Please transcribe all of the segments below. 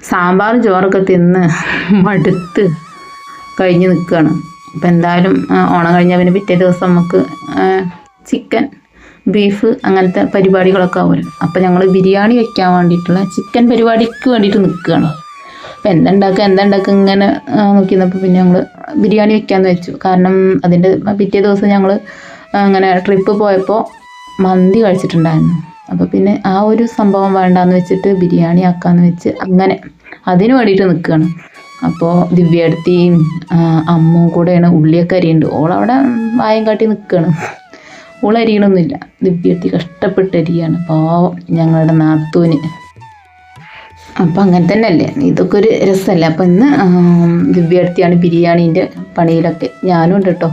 സാമ്പാറും ചോറൊക്കെ തിന്ന് മടുത്ത് കഴിഞ്ഞ് നിൽക്കുകയാണ്. അപ്പം എന്തായാലും ഓണം കഴിഞ്ഞാൽ പിന്നെ പിറ്റേ ദിവസം നമുക്ക് ചിക്കൻ ബീഫ് അങ്ങനത്തെ പരിപാടികളൊക്കെ ആവുമല്ലോ. അപ്പം ഞങ്ങൾ ബിരിയാണി വെക്കാൻ വേണ്ടിയിട്ടുള്ള ചിക്കൻ പരിപാടിക്ക് വേണ്ടിയിട്ട് നിൽക്കുകയാണ്. അപ്പം എന്തുണ്ടാക്കുക ഇങ്ങനെ നോക്കിയിരുന്നപ്പോൾ പിന്നെ ഞങ്ങൾ ബിരിയാണി വെക്കാമെന്ന് വെച്ചു. കാരണം അതിൻ്റെ പിറ്റേ ദിവസം ഞങ്ങൾ അങ്ങനെ ട്രിപ്പ് പോയപ്പോൾ മന്തി കഴിച്ചിട്ടുണ്ടായിരുന്നു. അപ്പോൾ പിന്നെ ആ ഒരു സംഭവം വേണ്ടാന്ന് വെച്ചിട്ട് ബിരിയാണി ആക്കാമെന്ന് വെച്ച് അങ്ങനെ അതിന് വേണ്ടിയിട്ട് നിൽക്കുകയാണ്. അപ്പോൾ ദിവ്യേടത്തിയും അമ്മും കൂടെയാണ് ഉള്ളിയൊക്കെ അരിയുണ്ട്. ഓളവിടെ വായം കാട്ടി നിൽക്കുകയാണ്. ഓൾ അരിയണമൊന്നുമില്ല. ദിവ്യേടത്തി കഷ്ടപ്പെട്ട് അരിയാണ് പാവം ഞങ്ങളുടെ നാത്തൂന്. അപ്പം അങ്ങനെ തന്നെ അല്ലേ, ഇതൊക്കെ ഒരു രസമല്ലേ. അപ്പം ഇന്ന് ദിവ്യേടത്തിയാണ് ബിരിയാണീൻ്റെ പണിയിലൊക്കെ. ഞാനും ഉണ്ട് കേട്ടോ.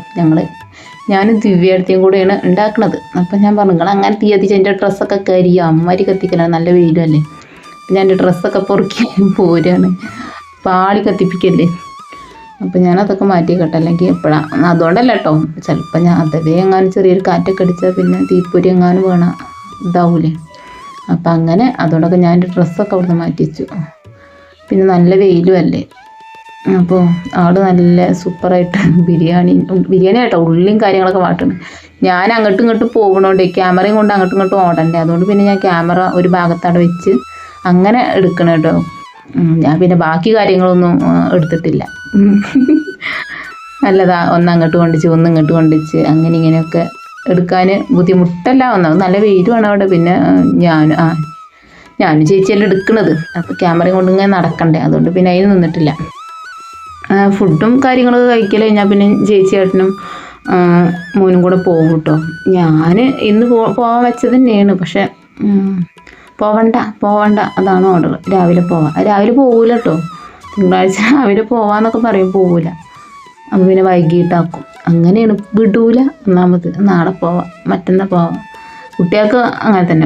ഞാനും ദിവ്യേടത്തിയും കൂടെയാണ് ഉണ്ടാക്കുന്നത്. അപ്പം ഞാൻ പറഞ്ഞു നിങ്ങൾ അങ്ങനെ തീ കത്തിച്ച് എൻ്റെ ഡ്രസ്സൊക്കെ കരിയോ അമ്മരി കത്തിക്കലാണ്, നല്ല വെയിലല്ലേ. ഞാൻ എൻ്റെ ഡ്രസ്സൊക്കെ പൊറുക്കി പോരാണ്, പാളി കത്തിപ്പിക്കല്ലേ. അപ്പം ഞാനതൊക്കെ മാറ്റിക്കട്ടെ, അല്ലെങ്കിൽ എപ്പോഴാണ് അതുകൊണ്ടല്ല കേട്ടോ. ചിലപ്പോൾ ഞാൻ അതവേ എങ്ങാനും ചെറിയൊരു കാറ്റൊക്കെ അടിച്ചാൽ പിന്നെ തീപ്പൊരി എങ്ങാനും വേണം ഇതാവൂലേ. അപ്പം അങ്ങനെ അതുകൊണ്ടൊക്കെ ഞാൻ എൻ്റെ ഡ്രസ്സൊക്കെ അവിടുന്ന് മാറ്റി വെച്ചു. പിന്നെ നല്ല വെയിലും അല്ലേ. അപ്പോൾ ആള് നല്ല സൂപ്പറായിട്ട് ബിരിയാണി ആയിട്ടോ ഉള്ളിയും കാര്യങ്ങളൊക്കെ വാട്ടണം. ഞാൻ അങ്ങോട്ടും ഇങ്ങോട്ടും പോകണോണ്ടേ ക്യാമറയും കൊണ്ട് അങ്ങോട്ടും ഇങ്ങോട്ടും ഓടണ്ടേ. അതുകൊണ്ട് പിന്നെ ഞാൻ ക്യാമറ ഒരു ഭാഗത്തവിടെ വെച്ച് അങ്ങനെ എടുക്കണം കേട്ടോ. ഞാൻ പിന്നെ ബാക്കി കാര്യങ്ങളൊന്നും എടുത്തിട്ടില്ല. നല്ലതാ ഒന്നങ്ങോട്ട് കൊണ്ടിച്ച് ഒന്നിങ്ങോട്ട് കൊണ്ടിച്ച് അങ്ങനെ ഇങ്ങനെയൊക്കെ എടുക്കാൻ ബുദ്ധിമുട്ടല്ല. ഒന്നാമത് നല്ല വെയിലുമാണ് അവിടെ. പിന്നെ ഞാനും ചേച്ചിയെല്ലാം എടുക്കണത്. അപ്പോൾ ക്യാമറയും കൊണ്ട് ഇങ്ങനെ നടക്കണ്ടേ. അതുകൊണ്ട് പിന്നെ അതിന് നിന്നിട്ടില്ല. ഫുഡും കാര്യങ്ങളൊക്കെ കഴിക്കൽ കഴിഞ്ഞാൽ പിന്നെ ചേച്ചിയേട്ടനും മോനും കൂടെ പോകും കേട്ടോ. ഞാൻ ഇന്ന് പോകാൻ വെച്ചത് തന്നെയാണ്. പക്ഷേ പോവണ്ട അതാണ് ഓർഡർ. രാവിലെ പോവില്ല കേട്ടോ. തിങ്കളാഴ്ച രാവിലെ പോവാന്നൊക്കെ പറയും, പോവില്ല. അപ്പോൾ പിന്നെ വൈകിട്ടാക്കും. അങ്ങനെയാണ്, വിടൂല. ഒന്നാമത് നാളെ പോവാം, മറ്റന്നാൾ പോവാം. കുട്ടികൾക്ക് അങ്ങനെ തന്നെ.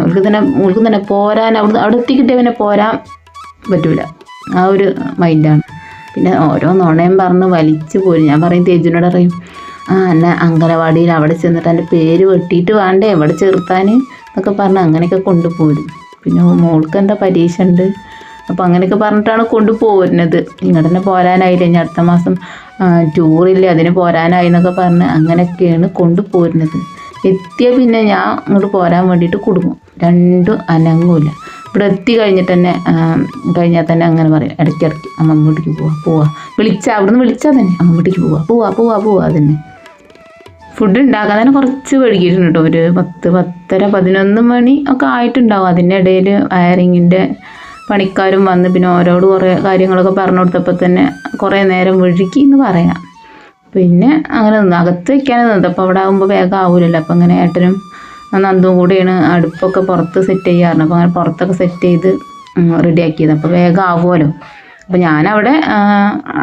ഓൾക്ക് തന്നെ പോരാൻ അവിടെ എത്തിക്കിട്ടിയ പിന്നെ പോരാൻ പറ്റൂല. ആ ഒരു മൈൻഡാണ്. പിന്നെ ഓരോ നുണയും പറഞ്ഞ് വലിച്ചു പോരും. ഞാൻ പറയും, തേജുനോട് പറയും, എന്നെ അങ്കനവാടിയിൽ അവിടെ ചെന്നിട്ട് എൻ്റെ പേര് വെട്ടിയിട്ട് വേണ്ടേ ഇവിടെ ചേർത്താൻ എന്നൊക്കെ പറഞ്ഞ് അങ്ങനെയൊക്കെ കൊണ്ടുപോരും. പിന്നെ മോൾക്ക് എന്താ പരീക്ഷ ഉണ്ട്, അപ്പോൾ അങ്ങനെയൊക്കെ പറഞ്ഞിട്ടാണ് കൊണ്ടുപോരുന്നത്. ഇങ്ങോട്ട് തന്നെ പോരാനായില്ല, ഇനി അടുത്ത മാസം ടൂറില്ലേ അതിന് പോരാനായി എന്നൊക്കെ പറഞ്ഞ് അങ്ങനെയൊക്കെയാണ് കൊണ്ടുപോരുന്നത്. എത്തിയ പിന്നെ ഞാൻ ഇങ്ങോട്ട് പോരാൻ വേണ്ടിയിട്ട് കുടുങ്ങും. രണ്ടും അനങ്ങൂല. ഇവിടെ എത്തി കഴിഞ്ഞാൽ തന്നെ അങ്ങനെ പറയും ഇടയ്ക്കിടയ്ക്ക്, അമ്മ വീട്ടിലേക്ക് പോവാ അവിടുന്ന് വിളിച്ചാൽ തന്നെ അമ്മ വീട്ടിലേക്ക് പോവാ അതന്നെ. ഫുഡ് ഉണ്ടാക്കാൻ തന്നെ കുറച്ച് വൈകിയിട്ടുണ്ട് കേട്ടോ. ഒരു 10-11 മണി ഒക്കെ ആയിട്ടുണ്ടാവും. അതിൻ്റെ ഇടയിൽ വയറിങ്ങിൻ്റെ പണിക്കാരും വന്ന് പിന്നെ ഓരോട് കുറേ കാര്യങ്ങളൊക്കെ പറഞ്ഞു കൊടുത്തപ്പോൾ തന്നെ കുറേ നേരം വഴുകി എന്ന് പറയാം. പിന്നെ അങ്ങനെ അകത്ത് വയ്ക്കാനേ അപ്പോൾ അവിടെ ആകുമ്പോൾ വേഗം ആവില്ലല്ലോ. അപ്പോൾ അങ്ങനെ ഏട്ടനും നന്ദും കൂടെയാണ് അടുപ്പൊക്കെ പുറത്ത് സെറ്റ് ചെയ്യാറുണ്ട്. അപ്പോൾ അങ്ങനെ പുറത്തൊക്കെ സെറ്റ് ചെയ്ത് റെഡിയാക്കിയത്. അപ്പോൾ വേഗം ആകുമല്ലോ. അപ്പോൾ ഞാനവിടെ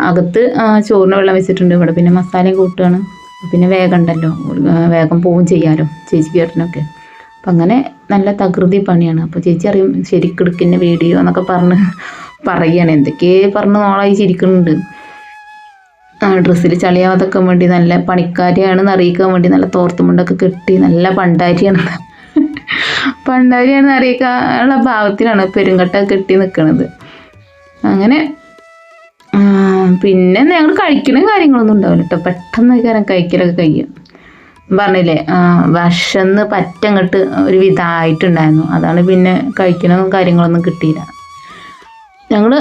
അകത്ത് ചോറിന് വെള്ളം വെച്ചിട്ടുണ്ട്. ഇവിടെ പിന്നെ മസാലയും കൂട്ടുകയാണ്. പിന്നെ വേഗം ഉണ്ടല്ലോ, വേഗം പോവും ചെയ്യാമല്ലോ ചേച്ചിക്ക് ഏട്ടനൊക്കെ. അപ്പം അങ്ങനെ നല്ല തകൃതി പണിയാണ്. അപ്പോൾ ചേച്ചി അറിയും ശരിക്കെടുക്കുന്ന വീഡിയോ എന്നൊക്കെ പറയുകയാണ്. എന്തൊക്കെ പറഞ്ഞ് നോളായി ചിരിക്കുന്നുണ്ട്. ഡ്രസ്സിൽ ചളിയാവാതൊക്കെ വേണ്ടി നല്ല പണിക്കാരിയാണെന്ന് അറിയിക്കാൻ വേണ്ടി നല്ല തോർത്തുമുണ്ടൊക്കെ കെട്ടി നല്ല പണ്ടാരിയാണെന്ന് അറിയിക്കാനുള്ള ഭാവത്തിലാണ് പെരുങ്കട്ടൊക്കെ കെട്ടി നിൽക്കുന്നത്. അങ്ങനെ പിന്നെ ഞങ്ങൾ കഴിക്കണ കാര്യങ്ങളൊന്നും ഉണ്ടാവില്ല കേട്ടോ. പെട്ടെന്ന് കഴിക്കലൊക്കെ കഴിയും. പറഞ്ഞില്ലേ വിശന്ന് പറ്റങ്ങോട്ട് ഒരു വിധമായിട്ടുണ്ടായിരുന്നു. അതാണ് പിന്നെ കഴിക്കണ കാര്യങ്ങളൊന്നും കിട്ടിയില്ല. ഞങ്ങൾ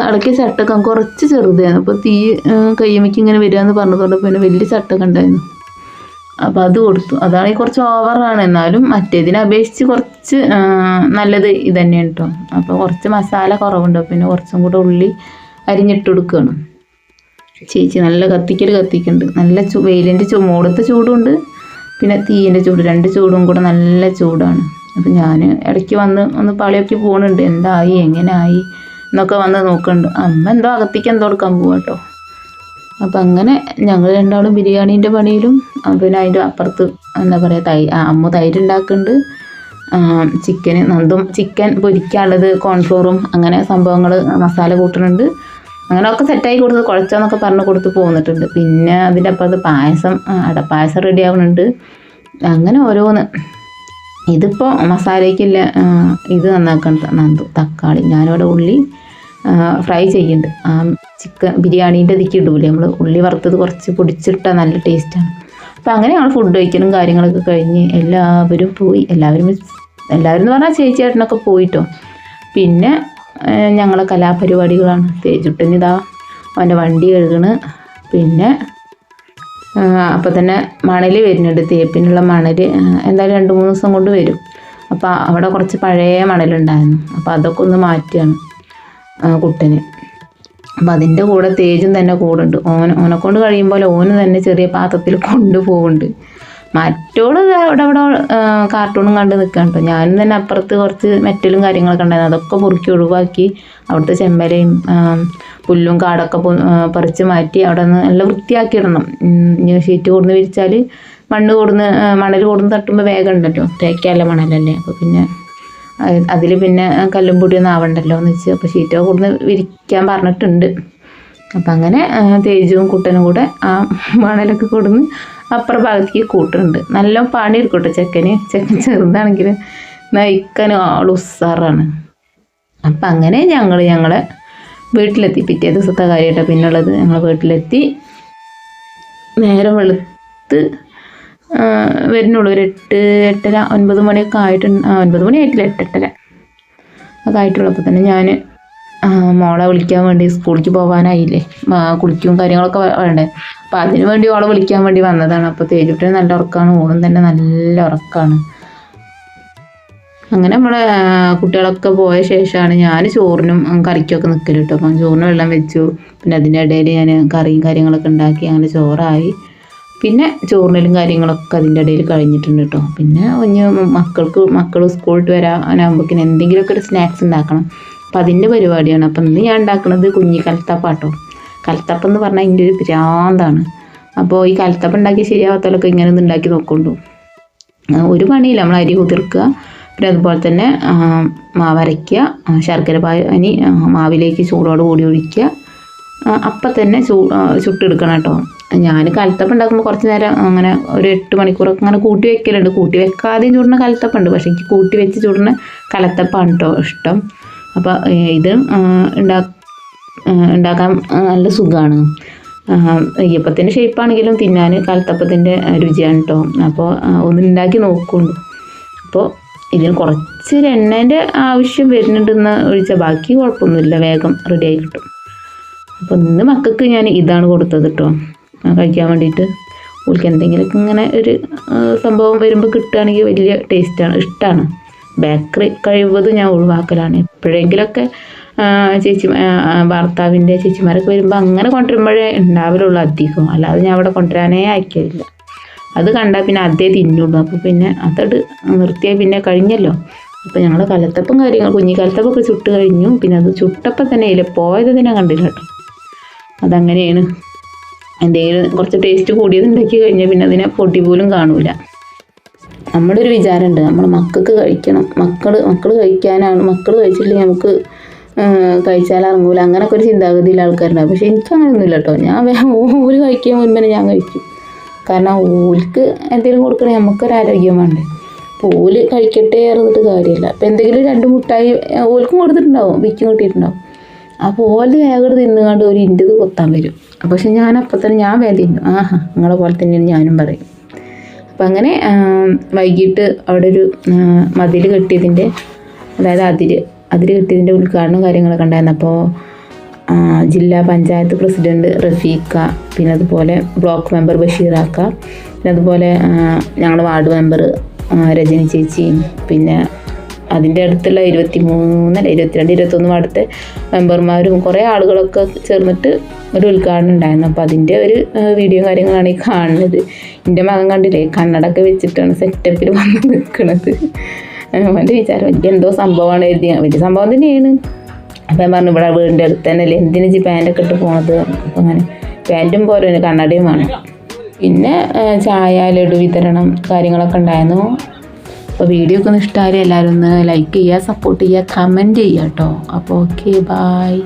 ഇടയ്ക്ക് ചട്ടക്കം കുറച്ച് ചെറുതായിരുന്നു. അപ്പോൾ തീ കയ്യമ്മയ്ക്ക് ഇങ്ങനെ വരികയെന്ന് പറഞ്ഞതുകൊണ്ട് പിന്നെ വലിയ ചട്ടക്കം ഉണ്ടായിരുന്നു. അപ്പോൾ അത് കൊടുത്തു. അതാണെങ്കിൽ കുറച്ച് ഓവറാണ്, എന്നാലും മറ്റേതിനെ അപേക്ഷിച്ച് കുറച്ച് നല്ലത് ഇത് തന്നെയാണ് കേട്ടോ. അപ്പോൾ കുറച്ച് മസാല കുറവുണ്ട്. പിന്നെ കുറച്ചും കൂടെ ഉള്ളി അരിഞ്ഞിട്ട് കൊടുക്കുകയാണ് ചേച്ചി. നല്ല കത്തിക്കുന്നുണ്ട്. നല്ല വെയിലിൻ്റെ മുകളിലത്തെ ചൂടുണ്ട്, പിന്നെ തീയിൻ്റെ ചൂട്, 2 ചൂടും കൂടെ നല്ല ചൂടാണ്. അപ്പം ഞാൻ ഇടയ്ക്ക് ഒന്ന് പാളിയൊക്കെ പോകുന്നുണ്ട്, എന്തായി എങ്ങനെയായി എന്നൊക്കെ വന്ന് നോക്കുന്നുണ്ട്. അമ്മ എന്തോ അകത്തേക്ക് എന്തോ കൊടുക്കാൻ പോവാം കേട്ടോ. അപ്പം അങ്ങനെ ഞങ്ങൾ രണ്ടാളും ബിരിയാണീൻ്റെ പണിയിലും പിന്നെ അതിൻ്റെ അപ്പുറത്ത് എന്താ പറയുക അമ്മ തൈര് ഉണ്ടാക്കുന്നുണ്ട്. ചിക്കൻ പൊരിക്കാനുള്ളത് കോൺഫ്ലോറും അങ്ങനെ സംഭവങ്ങൾ മസാല കൂട്ടുന്നുണ്ട്. അങ്ങനെയൊക്കെ സെറ്റായി കൊടുത്ത് കുഴച്ചോന്നൊക്കെ പറഞ്ഞ് കൊടുത്ത് പോന്നിട്ടുണ്ട്. പിന്നെ അതിൻ്റെ അപ്പുറത്ത് അടപ്പായസം റെഡി ആവുന്നുണ്ട്. അങ്ങനെ ഓരോന്ന്. ഇതിപ്പോൾ മസാലയ്ക്കില്ല ഇത് നന്നാക്കണം. തക്കാളി ഞാനിവിടെ ഉള്ളി ഫ്രൈ ചെയ്യുന്നുണ്ട്. ചിക്കൻ ബിരിയാണീൻ്റെ ഇതിക്ക് ഇടൂലേ നമ്മൾ, ഉള്ളി വറുത്തത് കുറച്ച് പൊടിച്ചിട്ടാൽ നല്ല ടേസ്റ്റാണ്. അപ്പോൾ അങ്ങനെ ഞങ്ങൾ ഫുഡ് കഴിക്കലും കാര്യങ്ങളൊക്കെ കഴിഞ്ഞ് എല്ലാവരും പോയി. എല്ലാവരും എന്ന് പറഞ്ഞാൽ ചേച്ചിയേട്ടനൊക്കെ പോയിട്ടോ. പിന്നെ ഞങ്ങളെ കലാപരിപാടികളാണ്. തേജുട്ടനിതാ അവൻ്റെ വണ്ടി കഴുകണ്. പിന്നെ അപ്പോൾ തന്നെ മണൽ വരുന്നുണ്ട്, തേപ്പിനുള്ള മണൽ എന്തായാലും 2-3 ദിവസം കൊണ്ട് വരും. അപ്പോൾ അവിടെ കുറച്ച് പഴയ മണലുണ്ടായിരുന്നു, അപ്പോൾ അതൊക്കെ ഒന്ന് മാറ്റുകയാണ് കുട്ടന്. അപ്പം അതിൻ്റെ കൂടെ തേജും തന്നെ കൂടുണ്ട്. ഓനെ കൊണ്ട് കഴിയുമ്പോൾ ഓന് തന്നെ ചെറിയ പാത്രത്തിൽ കൊണ്ടുപോകുന്നുണ്ട്. മറ്റോട് അവിടെ കാർട്ടൂണും കണ്ട് നിൽക്കാൻ കേട്ടോ. ഞാനും തന്നെ അപ്പുറത്ത് കുറച്ച് മെറ്റലും കാര്യങ്ങളൊക്കെ ഉണ്ടായിരുന്നു, അതൊക്കെ മുറുക്കി ഒഴിവാക്കി അവിടുത്തെ ചെമ്പലയും പുല്ലും കാടൊക്കെ പറിച്ച് മാറ്റി അവിടെ നിന്ന് നല്ല വൃത്തിയാക്കിയിടണം. ഷീറ്റ് കൊടുന്ന് വിരിച്ചാൽ മണൽ കൊടുന്ന് തട്ടുമ്പോൾ വേഗം ഉണ്ടല്ലോ, തേക്കാല്ല മണലല്ലേ. അപ്പോൾ പിന്നെ അതിൽ പിന്നെ കല്ലും പൊടിയൊന്നും ആവണ്ടല്ലോ എന്ന് വെച്ച് അപ്പോൾ ഷീറ്റൊക്കെ കൊടുന്ന് വിരിക്കാൻ പറഞ്ഞിട്ടുണ്ട്. അപ്പം അങ്ങനെ തേജുവും കുട്ടനും കൂടെ ആ മണലൊക്കെ കൊടുന്ന് അപ്പുറ ഭാഗത്തേക്ക് കൂട്ടുന്നുണ്ട്. നല്ല പണി എടുക്കട്ടെ ചെക്കൻ ചെറുതാണെങ്കിൽ നയിക്കാനും ആൾ ഉസാറാണ്. അപ്പം അങ്ങനെ ഞങ്ങളെ വീട്ടിലെത്തി. പിറ്റേ ദിവസത്തെ കാര്യമായിട്ടോ പിന്നുള്ളത്. ഞങ്ങൾ വീട്ടിലെത്തി നേരം വെളുത്ത് വരുന്നുള്ളൂ. ഒരു 8-8:30 9 മണിയൊക്കെ ആയിട്ടുണ്ട്. 9 മണി ആയിട്ടില്ല, 8-8:30 ഒക്കെ ആയിട്ടുള്ളൂ. അപ്പോൾ തന്നെ ഞാൻ മോളെ വിളിക്കാൻ വേണ്ടി, സ്കൂളിലേക്ക് പോകാനായില്ലേ, കുളിക്കും കാര്യങ്ങളൊക്കെ വേണ്ടേ, അപ്പോൾ അതിന് വേണ്ടി ഓളെ വിളിക്കാൻ വേണ്ടി വന്നതാണ്. അപ്പോൾ തേജുട്ടന് നല്ല ഉറക്കമാണ്, ഓളും തന്നെ നല്ല ഉറക്കമാണ്. അങ്ങനെ നമ്മളെ കുട്ടികളൊക്കെ പോയ ശേഷമാണ് ഞാൻ ചോറിനും കറിക്കൊക്കെ നിൽക്കൽ കേട്ടോ. അപ്പം ചോറിന് വെള്ളം വെച്ചു. പിന്നെ അതിൻ്റെ ഇടയിൽ ഞാൻ കറിയും കാര്യങ്ങളൊക്കെ ഉണ്ടാക്കി. അങ്ങനെ ചോറായി. പിന്നെ ചോറിനും കാര്യങ്ങളൊക്കെ അതിൻ്റെ ഇടയിൽ കഴിഞ്ഞിട്ടുണ്ട് കേട്ടോ. പിന്നെ മക്കൾ സ്കൂളിട്ട് വരാനാകുമ്പോഴേക്കും എന്തെങ്കിലുമൊക്കെ ഒരു സ്നാക്സ് ഉണ്ടാക്കണം. അപ്പം അതിൻ്റെ പരിപാടിയാണ്. അപ്പം ഇന്ന് ഞാൻ ഉണ്ടാക്കുന്നത് കുഞ്ഞി കലത്തപ്പാട്ടോ. കലത്തപ്പം എന്ന് പറഞ്ഞാൽ എൻ്റെ ഒരു ഭ്രാന്താണ്. അപ്പോൾ ഈ കലത്തപ്പം ഉണ്ടാക്കി ശരിയാവാത്തവരൊക്കെ ഇങ്ങനെ ഒന്ന് ഉണ്ടാക്കി നോക്കൊണ്ടു. ഒരു പണിയില്ല, നമ്മൾ അരി കുതിർക്കുക, പിന്നെ അതുപോലെ തന്നെ മാവരയ്ക്കുക, ശർക്കര പാനി മാവിലേക്ക് ചൂടോട് കൂടി ഒഴിക്കുക, അപ്പം തന്നെ ചുട്ടെടുക്കണം കേട്ടോ. ഞാൻ കലത്തപ്പം ഉണ്ടാക്കുമ്പോൾ കുറച്ച് നേരം അങ്ങനെ ഒരു 8 മണിക്കൂറൊക്കെ അങ്ങനെ കൂട്ടി വെക്കലുണ്ട്. കൂട്ടി വെക്കാതെയും ചൂടുന്ന കലത്തപ്പം ഉണ്ട്, പക്ഷേ എനിക്ക് കൂട്ടി വെച്ച് ചൂടുന്ന കലത്തപ്പാണ് കേട്ടോ ഇഷ്ടം. അപ്പോൾ ഇത് ഉണ്ടാക്കാൻ നല്ല സുഖമാണ്. നെയ്യപ്പത്തിൻ്റെ ഷേപ്പാണെങ്കിലും തിന്നാൻ കലത്തപ്പത്തിൻ്റെ രുചിയാണ് കേട്ടോ. അപ്പോൾ ഒന്ന് ഉണ്ടാക്കി നോക്കുന്നുണ്ട്. അപ്പോൾ ഇതിന് കുറച്ച് എണ്ണേൻ്റെ ആവശ്യം വരുന്നുണ്ടെന്ന് ഒഴിച്ചാൽ ബാക്കി കുഴപ്പമൊന്നുമില്ല, വേഗം റെഡിയായി കിട്ടും. അപ്പോൾ ഇന്ന് മക്കൾക്ക് ഞാൻ ഇതാണ് കൊടുത്തത് കേട്ടോ, കഴിക്കാൻ വേണ്ടിയിട്ട്. ഓൾക്ക് എന്തെങ്കിലുമൊക്കെ ഇങ്ങനെ ഒരു സംഭവം വരുമ്പോൾ കിട്ടുകയാണെങ്കിൽ വലിയ ടേസ്റ്റാണ്, ഇഷ്ടമാണ്. ബേക്കറി കഴിവതും ഞാൻ ഒഴിവാക്കലാണ്. എപ്പോഴെങ്കിലുമൊക്കെ ഭർത്താവിൻ്റെ ചേച്ചിമാരൊക്കെ വരുമ്പോൾ അങ്ങനെ കൊണ്ടുവരുമ്പോഴേ ഉണ്ടാവലുള്ളൂ അധികം, അല്ലാതെ ഞാൻ അവിടെ കൊണ്ടുവരാനേ അയക്കില്ല. അത് കണ്ടാൽ പിന്നെ അതേ തിന്നുള്ളൂ. അപ്പോൾ പിന്നെ അതോട് നിർത്തിയാൽ പിന്നെ കഴിഞ്ഞല്ലോ. അപ്പോൾ ഞങ്ങൾ കലത്തപ്പം കുഞ്ഞി കലത്തപ്പൊക്കെ ചുട്ട് കഴിഞ്ഞു. പിന്നെ അത് ചുട്ടപ്പം തന്നെ ഇല്ല, പോയത് തന്നെ കണ്ടില്ല കേട്ടോ. അതങ്ങനെയാണ്. എന്തെങ്കിലും കുറച്ച് ടേസ്റ്റ് കൂടിയത് ഉണ്ടാക്കി കഴിഞ്ഞാൽ പിന്നെ അതിനെ പൊട്ടി പോലും കാണൂല. നമ്മുടെ ഒരു വിചാരമുണ്ട്, നമ്മൾ മക്കൾക്ക് കഴിക്കണം, മക്കൾ കഴിക്കാനാണ്, മക്കൾ കഴിച്ചില്ലെങ്കിൽ നമുക്ക് കഴിച്ചാൽ ഇറങ്ങൂല, അങ്ങനെയൊക്കെ ഒരു ചിന്താഗതിയിൽ ആൾക്കാരുണ്ടാവും. പക്ഷേ എനിക്കങ്ങനെയൊന്നുമില്ല കേട്ടോ. ഞാൻ ഓല് കഴിക്കാൻ മുൻപേ ഞാൻ കഴിക്കും. കാരണം ഓൽക്ക് എന്തെങ്കിലും കൊടുക്കണേ നമുക്കൊരു ആരോഗ്യം വേണ്ടേ. അപ്പോൾ ഓല് കഴിക്കട്ടെ ഇറന്നിട്ട് കാര്യമില്ല. അപ്പോൾ എന്തെങ്കിലും 2 മുട്ടായി ഓൽക്കും കൊടുത്തിട്ടുണ്ടാവും, വിൽക്കും കിട്ടിയിട്ടുണ്ടാവും. അപ്പോൾ ഓല് വേഗം തിന്നുകൊണ്ട് ഒരു ഇൻ്റത് കൊത്താൻ വരും. പക്ഷെ അപ്പം തന്നെ ഞാൻ വേഗം തിന്നു. നിങ്ങളെ പോലെ തന്നെയാണ് ഞാനും പറയും. അപ്പം അങ്ങനെ വൈകിട്ട് അവിടെ ഒരു മതിൽ കെട്ടിയതിൻ്റെ, അതായത് അതിര് കെട്ടിയതിൻ്റെ ഉദ്ഘാടനം കാര്യങ്ങളൊക്കെ ഉണ്ടായിരുന്നു. അപ്പോൾ ജില്ലാ പഞ്ചായത്ത് പ്രസിഡൻറ്റ് റഫീഖ, പിന്നെ അതുപോലെ ബ്ലോക്ക് മെമ്പർ ബഷീറാക്ക, പിന്നെ അതുപോലെ ഞങ്ങളുടെ വാർഡ് മെമ്പർ രജനി ചേച്ചിയും, പിന്നെ അതിൻ്റെ അടുത്തുള്ള 22 വാർഡത്തെ മെമ്പർമാരും കുറേ ആളുകളൊക്കെ ചേർന്നിട്ട് ഒരു ഉദ്ഘാടനം ഉണ്ടായിരുന്നു. അപ്പോൾ അതിൻ്റെ ഒരു വീഡിയോ കാര്യങ്ങളാണ് ഈ കാണുന്നത്. എൻ്റെ മകൻ കണ്ടില്ലേ, കണ്ണടൊക്കെ വെച്ചിട്ടാണ് സെറ്റപ്പിൽ വന്ന് നിൽക്കുന്നത്. അവൻ്റെ വിചാരം വലിയ എന്തോ സംഭവമാണ് എഴുതിയ, വലിയ സംഭവം തന്നെയാണ്. അപ്പം ഞാൻ പറഞ്ഞു, ഇവിടെ വീടിൻ്റെ അടുത്ത് തന്നെ അല്ലേ, എന്തിനു പാൻറ്റൊക്കെ ഇട്ട് പോണത്. അപ്പം അങ്ങനെ പാൻറ്റും പോലെ കണ്ണടയും വേണം. പിന്നെ ചായ ലഡു വിതരണം കാര്യങ്ങളൊക്കെ ഉണ്ടായിരുന്നു. അപ്പോൾ വീഡിയോ ഒക്കെ ഒന്ന് ഇഷ്ടമായാലും എല്ലാവരും ഒന്ന് ലൈക്ക് ചെയ്യുക, സപ്പോർട്ട് ചെയ്യുക, കമൻറ്റ് ചെയ്യുക കേട്ടോ. അപ്പോൾ ഓക്കെ, ബായ്.